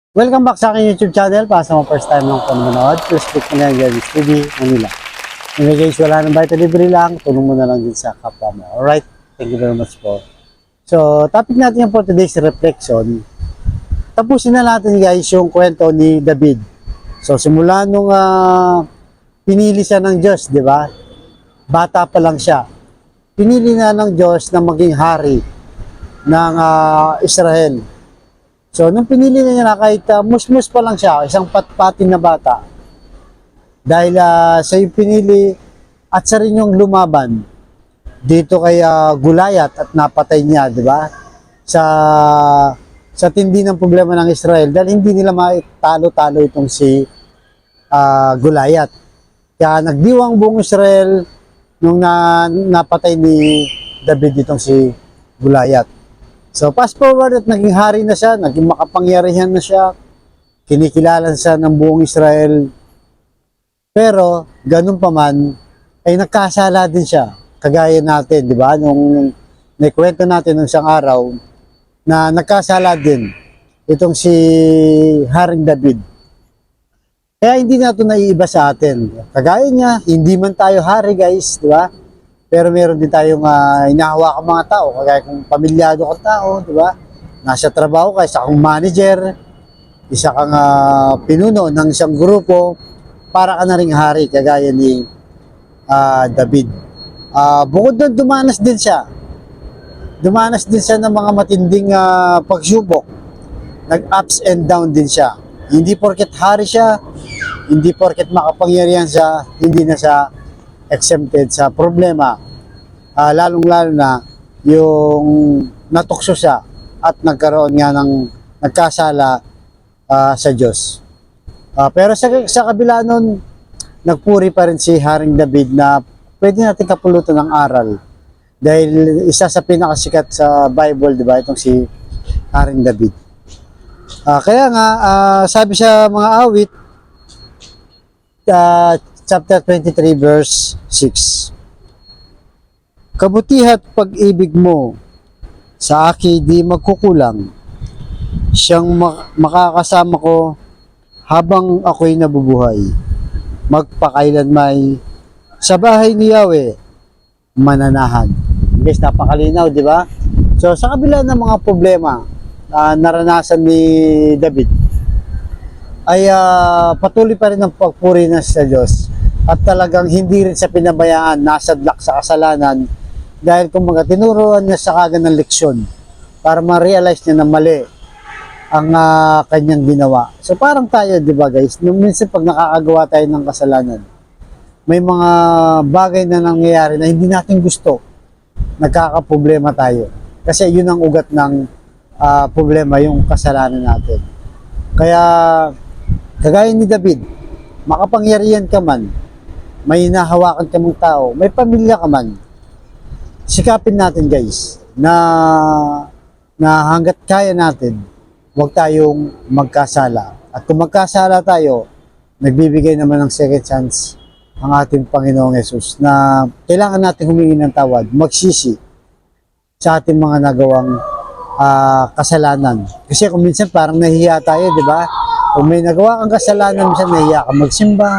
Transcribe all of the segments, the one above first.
Welcome back sa aking YouTube channel. Para sa mga first time lang po manood, please click mo na yung Gavis TV, Manila. Anyway guys, wala nang bayad libre lang, tulong mo na lang din sa kapwa mo. Alright, thank you very much po. So, topic natin yung for today's reflection. Tapusin na natin guys yung kwento ni David. So, simula nung pinili siya ng Diyos, di ba? Bata pa lang siya. Pinili na ng Diyos na maging hari ng Israel. So, nung pinili na niya kahit musmus pa lang siya, isang patpatin na bata, dahil siya yung pinili at siya rin yung lumaban dito kay Gulayat at napatay niya, di ba? Sa tindi ng problema ng Israel dahil hindi nila matalo-talo itong si Gulayat. Kaya nagdiwang buong Israel nung napatay ni David itong si Gulayat. So, fast forward at naging hari na siya, naging makapangyarihan na siya, kinikilala siya ng buong Israel. Pero, ganun pa man, ay nagkasala din siya. Kagaya natin, di ba? Nung naikwento natin nung isang araw, na nagkasala din itong si Haring David. Kaya hindi na ito naiiba sa atin. Kagaya niya, hindi man tayo hari guys, di ba? Pero meron din tayong inahawakang mga tao, kagaya kung pamilyado kang tao, di ba? Nasa trabaho ka, isa kang manager, isa kang pinuno ng isang grupo, para ka na ring hari, kagaya ni David. Bukod doon, dumanas din siya. Dumanas din siya ng mga matinding pagsubok. Nag-ups and down din siya. Hindi porket hari siya, hindi porket makapangyarihan siya, hindi na siya exempted sa problema, lalong-lalo na yung natukso siya at nagkaroon nga ng nagkasala sa Diyos. Pero sa kabila nun, nagpuri pa rin si Haring David na pwede natin kapulutan ng aral dahil isa sa pinakasikat sa Bible, di ba, itong si Haring David. Kaya nga, sabi sa mga awit, chapter 23 verse 6. Kabutihat pag-ibig mo sa akin di magkukulang. Siyang makakasama ko habang ako'y nabubuhay. Magpakailanmay sa bahay ni Yahweh mananahan. Guys, napakalinaw, di ba? So, sa kabila ng mga problema naranasan ni David, ay patuloy pa rin ang pagpuri na sa Diyos. At talagang hindi rin sa pinabayaan, nasadlak sa kasalanan dahil kung tinuruan niya sa kagan ng leksyon para ma-realize niya na mali ang kanyang ginawa. So parang tayo, di ba guys, nung minsan pag nakakagawa tayo ng kasalanan, may mga bagay na nangyayari na hindi natin gusto, nagkakaproblema tayo. Kasi yun ang ugat ng problema, yung kasalanan natin. Kaya, kagaya ni David, makapangyarihan ka man, may hinahawakan ka mong tao, may pamilya ka man, sikapin natin guys, na hanggat kaya natin, huwag tayong magkasala. At kung magkasala tayo, nagbibigay naman ng second chance ang ating Panginoong Yesus na kailangan natin humingi ng tawad, magsisi sa ating mga nagawang kasalanan. Kasi kung minsan parang nahihiya tayo, di ba? Kung may nagawa kang kasalanan, minsan nahihiya ka magsimba,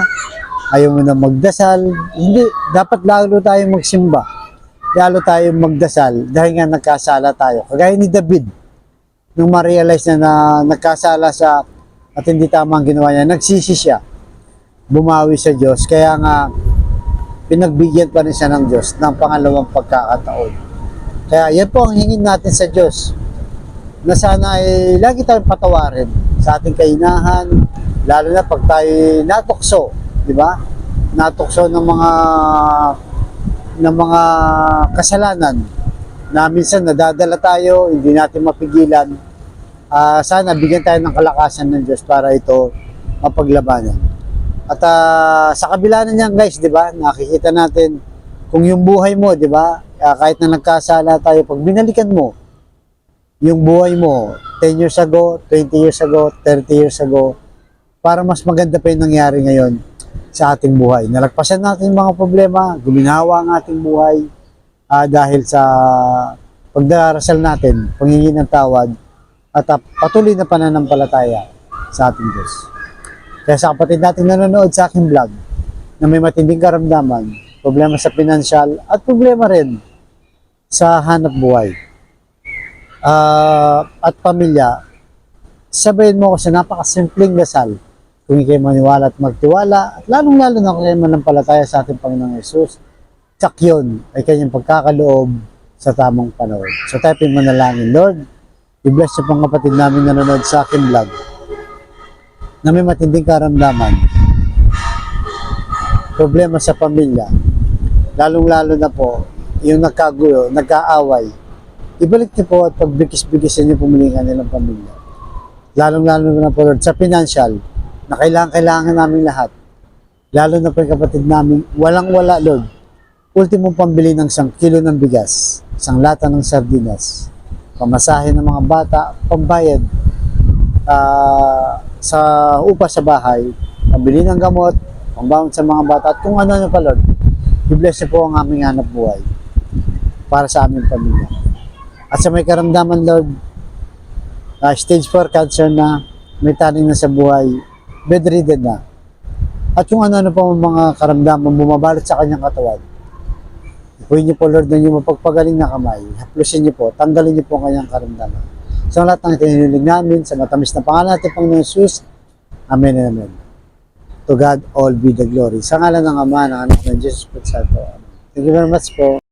ayaw mo na magdasal. Hindi, dapat lalo tayong magsimba. Lalo tayong magdasal dahil nga nagkasala tayo. Kagaya ni David, nung ma-realize na nagkasala siya at hindi tama ang ginawa niya, nagsisi siya. Bumawi sa Diyos. Kaya nga, pinagbigyan pa rin siya ng Diyos ng pangalawang pagkakataon. Kaya yan po ang hingin natin sa Diyos, na sana ay lagi tayong patawarin sa ating kainahan, lalo na pag tayo natukso, di ba? Natukso ng mga kasalanan na minsan nadadala tayo, hindi natin mapigilan. Sana bigyan tayo ng kalakasan ng Diyos para ito mapaglabanan. At sa kabila na niyan guys, di ba? Nakikita natin kung yung buhay mo, di ba? Kahit na nagkasala tayo, pag binalikan mo yung buhay mo 10 years ago, 20 years ago, 30 years ago, para mas maganda pa yung nangyari ngayon sa ating buhay. Nalagpasan natin yung mga problema, guminawa ang ating buhay dahil sa pagdarasal natin, panghingi ng tawad, at patuloy na pananampalataya sa ating Diyos. Kaya sa kapatid natin nanonood sa aking vlog na may matinding karamdaman, problema sa pinansyal at problema rin sa hanap buhay at pamilya, sabayin mo ko sa napakasimpleng dasal. Kung ikay maniwala at magtiwala, at lalong-lalo na kung ikay manampalataya sa ating Panginoong Yesus, tsak yun ay kanyang pagkakaloob sa tamang panahon. So tayo manalangin, Lord, i-bless niyo pang kapatid namin na nanonood sa aking vlog na may matinding karamdaman, problema sa pamilya, lalong-lalo na po yung nagkagulo, nagkaaway, ibalik niyo po at pagbigis-bigisan niyo pumilingan nilang pamilya. Lalong-lalo na po, Lord, sa financial, na kailangan namin lahat. Lalo na po yung kapatid namin, walang-wala, Lord. Ultimong pambili ng 1 kilo ng bigas, 1 lata ng sardinas, pamasahe ng mga bata, pambayad sa upa sa bahay, pambili ng gamot, pambaon sa mga bata, at kung ano pa, Lord. I-bless niyo po ang aming hanap buhay para sa aming pamilya. At sa may karamdaman, Lord, stage 4 cancer na, may taning na sa buhay, bedridden na. At kung ano pa mga karamdaman bumabalot sa kanyang katawan, ipuin niyo po, Lord, na yung mapagpagaling na kamay, haplusin niyo po, tanggalin niyo po ang kanyang karamdaman. Sa lahat ng itinilig namin, sa matamis na pangalan natin, Panginoon Jesus, Amen and Amen. To God all be the glory. Sa ngalan ng Ama, ng Anak, ng Jesus Santo. Thank you very much po.